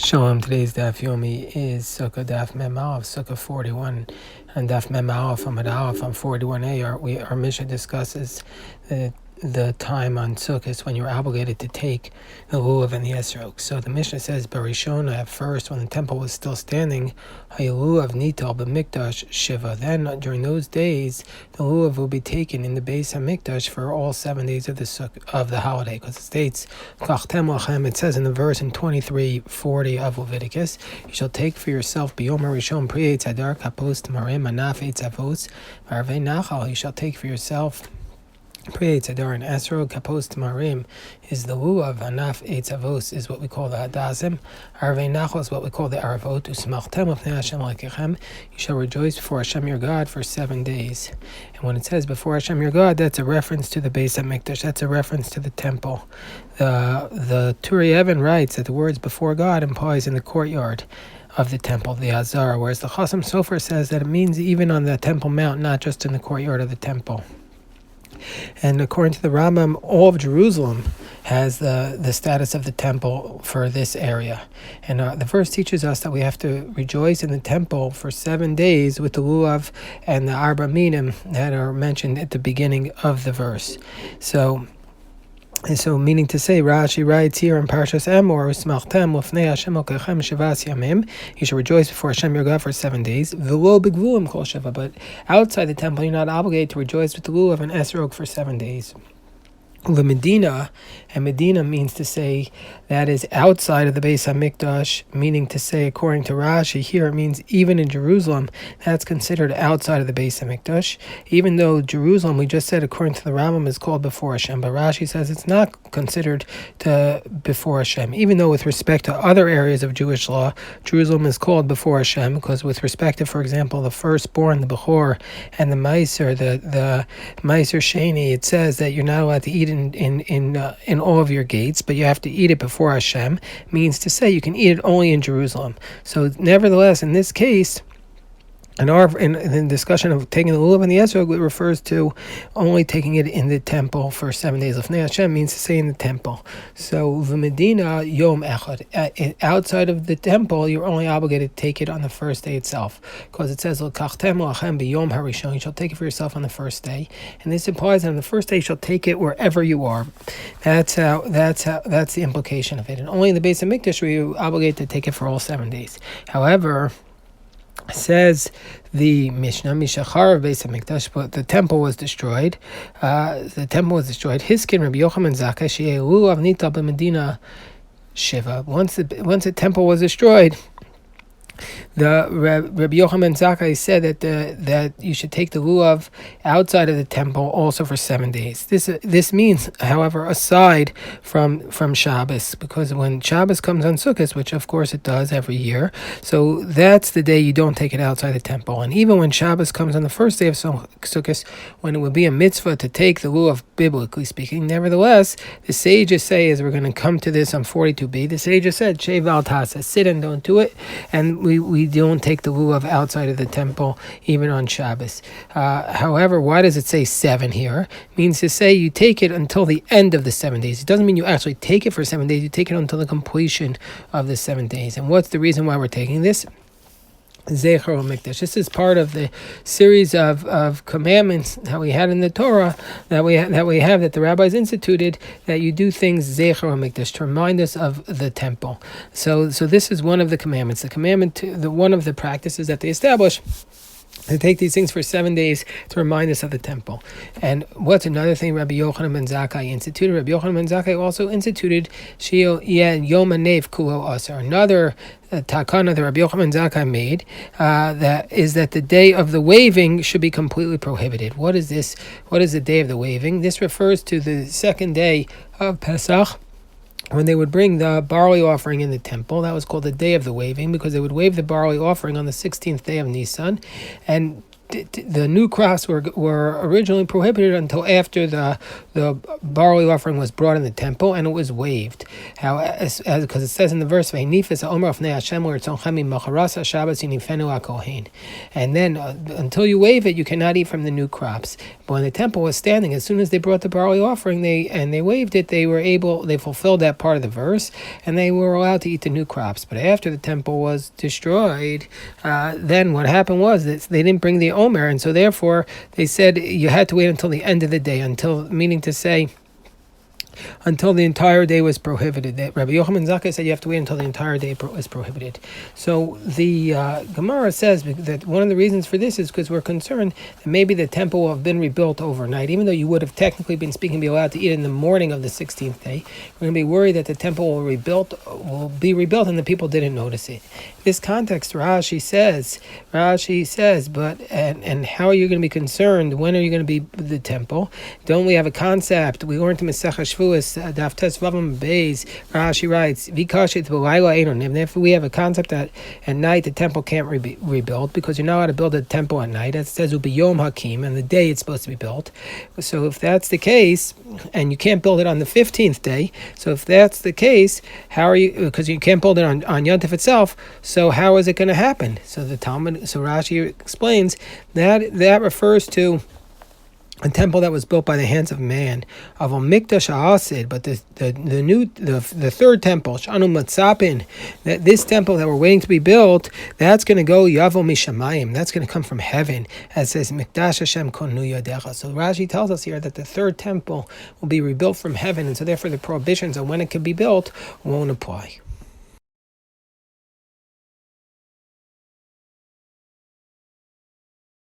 Shalom. Today's Daf Yomi is Sukkah Daf Mem Aleph, Sukkah 41, and Daf Mem Aleph Amud Aleph on 41a. Our Mishnah discusses the time on Sukkot when you're obligated to take the lulav and the esrog. So the Mishnah says, Barishona, at first, when the temple was still standing, Hayalulav Nital B'Mikdash Shiva. Then, during those days, the lulav will be taken in the Beis HaMikdash for all 7 days of the holiday, because it states, Kachtem Lachem, it says in the verse in 23:40 of Leviticus, you shall take for yourself B'Yom HaRishon Pri Eitz Hadar Kapos Tamarim Anaf Eitz Avos Arvei Nachal. You shall take for yourself Pri Eitz Hadar and Esrog Kapos Tamarim is the lulav. Anaf Eitz Avos is what we call the Hadazim. Arvei Nachal is what we call the Arvot. Usmachtem Lefnei Hashem Lekechem. You shall rejoice before Hashem your God for 7 days. And when it says before Hashem your God, that's a reference to the Beis HaMikdash. That's a reference to the temple. The Turi Even writes that the words before God implies in the courtyard of the temple, the Azar, whereas the Chasam Sofer says that it means even on the Temple Mount, not just in the courtyard of the temple. And according to the Rambam, all of Jerusalem has the status of the temple for this area. And the verse teaches us that we have to rejoice in the temple for 7 days with the lulav and the arba minim that are mentioned at the beginning of the verse. So meaning to say, Rashi writes here in Parshas Emor, Usmachtem Lefnei Hashem Lekechem Shivas Yamim. You should rejoice before Hashem your God for 7 days. V'lo b'gvulim kol sheva. But outside the temple, you're not obligated to rejoice with the lulav and esrog for 7 days. The Medina, and Medina means to say that is outside of the Beis HaMikdash, meaning to say, according to Rashi, here it means even in Jerusalem, that's considered outside of the Beis HaMikdash. Even though Jerusalem, we just said, according to the Rambam, is called before Hashem, but Rashi says it's not considered to before Hashem. Even though with respect to other areas of Jewish law, Jerusalem is called before Hashem, because with respect to, for example, the firstborn, the Bechor, and the Meiser, the Meiser Sheni, it says that you're not allowed to eat in all of your gates, but you have to eat it before Hashem. Means to say you can eat it only in Jerusalem. So nevertheless, in this case, in the discussion of taking the lulav and the esrog, it refers to only taking it in the temple for 7 days. Lefnei Hashem means to say in the temple. So the Medina Yom Echad, outside of the temple, you're only obligated to take it on the first day itself, because it says L'kachtem lachem b'Yom HaRishon. You shall take it for yourself on the first day, and this implies that on the first day you shall take it wherever you are. That's the implication of it. And only in the Beis HaMikdash were you obligated to take it for all 7 days. However, says the Mishnah, Mishachar of Beis HaMikdash, but the temple was destroyed. His skin, Rabbi Yochanan Zakkai, Sheyeh Lulav Nital B'Medina Shiva. Once the temple was destroyed, the Rabbi Yochanan Zakkai said that you should take the lulav outside of the temple also for 7 days. This means, however, aside from Shabbos, because when Shabbos comes on Sukkot, which of course it does every year, so that's the day you don't take it outside the temple. And even when Shabbos comes on the first day of Sukkot, when it would be a mitzvah to take the lulav, biblically speaking, nevertheless, the sages say, as we're going to come to this on 42b, the sages said, Shev al tasa, sit and don't do it, and we don't take the lulav outside of the temple even on Shabbos. However, why does it say 7 here? It means to say you take it until the end of the 7 days. It doesn't mean you actually take it for 7 days. You take it until the completion of the 7 days. And what's the reason why we're taking this? Zecher Mikdash. This is part of the series of commandments that we had in the Torah that the rabbis instituted, that you do things Zecher Mikdash to remind us of the temple. So this is one of the commandments. One of the practices that they establish, to take these things for 7 days to remind us of the temple. And what's another thing Rabbi Yochanan ben Zakkai instituted? Rabbi Yochanan ben Zakkai also instituted Yom HaNev Kulo Asar. Another takana that Rabbi Yochanan ben Zakkai made, that the day of the waving should be completely prohibited. What is this? What is the day of the waving? This refers to the second day of Pesach, when they would bring the barley offering in the temple. That was called the day of the waving, because they would wave the barley offering on the 16th day of Nisan, and the new crops were originally prohibited until after the the barley offering was brought in the temple and it was waived. How, because it says in the verse, and then until you waive it, you cannot eat from the new crops. But when the temple was standing, as soon as they brought the barley offering, they waived it. They fulfilled that part of the verse, and they were allowed to eat the new crops. But after the temple was destroyed, then what happened was that they didn't bring the omer, and so therefore they said you had to wait until the end of the day, meaning to say, until the entire day was prohibited. That Rabbi Yochanan Zakkai said you have to wait until the entire day was prohibited. So the Gemara says that one of the reasons for this is because we're concerned that maybe the temple will have been rebuilt overnight, even though you would have technically been speaking be allowed to eat in the morning of the 16th day. We're going to be worried that the temple will be rebuilt and the people didn't notice it. In this context, Rashi says, but and how are you going to be concerned? When are you going to be the temple? Don't we have a concept? We learned in Masechah Shavuos, Daf Tes Vavam Beis. Rashi writes, if we have a concept that at night the temple can't rebuild because you're not allowed to build a temple at night. It says Ubiyom Hakim, and the day it's supposed to be built. So if that's the case, and you can't build it on the 15th day, so if that's the case, how are you? Because you can't build it on Yom Tov itself. So how is it going to happen? So Rashi explains that refers to a temple that was built by the hands of man, of a mikdash haasid, but the third temple, shanu matzapin, that this temple that we're waiting to be built, that's going to go yavo mishamayim, that's going to come from heaven, as says mikdash Hashem konu yadecha. So Rashi tells us here that the third temple will be rebuilt from heaven, and so therefore the prohibitions on when it can be built won't apply.